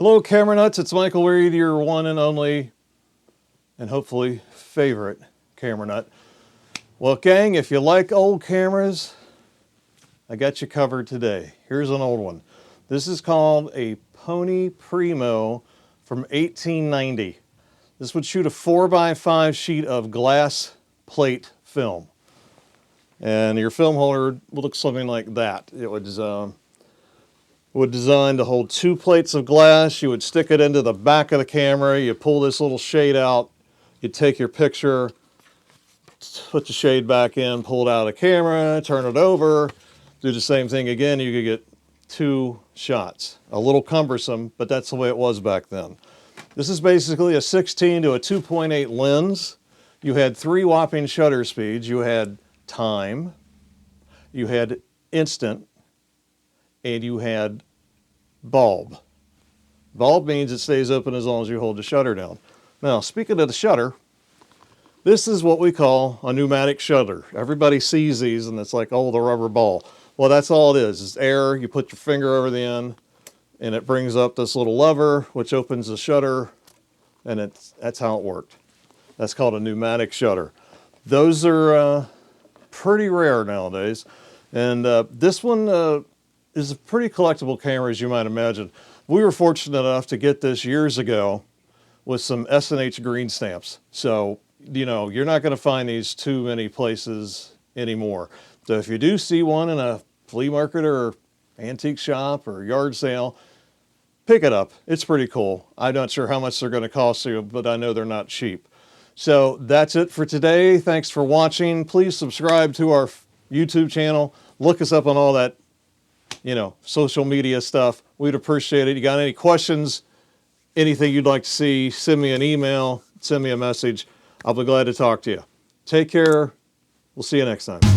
Hello camera nuts, it's Michael Reed, your one and only and hopefully favorite camera nut. Well gang, if you like old cameras, I got you covered today. Here's an old one. This is called a Pony Premo from 1890. This would shoot a 4x5 sheet of glass plate film. And your film holder would look something like that. It would design to hold 2 plates of glass. You would stick it into the back of the camera. You pull this little shade out. You take your picture, put the shade back in, pull it out of the camera, turn it over, do the same thing again. You could get 2 shots. A little cumbersome, but that's the way it was back then. This is basically a 16 to a 2.8 lens. You had 3 whopping shutter speeds. You had time, you had instant, and you had bulb. Bulb means it stays open as long as you hold the shutter down. Now, speaking of the shutter, this is what we call a pneumatic shutter. Everybody sees these and it's like, oh, the rubber ball. Well, that's all it is. It's air. You put your finger over the end and it brings up this little lever which opens the shutter, and that's how it worked. That's called a pneumatic shutter. Those are pretty rare nowadays. And this one is a pretty collectible camera, as you might imagine. We were fortunate enough to get this years ago with some S&H green stamps. So, you know, you're not going to find these too many places anymore. So if you do see one in a flea market or antique shop or yard sale, pick it up. It's pretty cool. I'm not sure how much they're going to cost you, but I know they're not cheap. So that's it for today. Thanks for watching. Please subscribe to our YouTube channel. Look us up on all that, you know, social media stuff. We'd appreciate it. You got any questions, anything you'd like to see, send me an email, send me a message. I'll be glad to talk to you. Take care. We'll see you next time.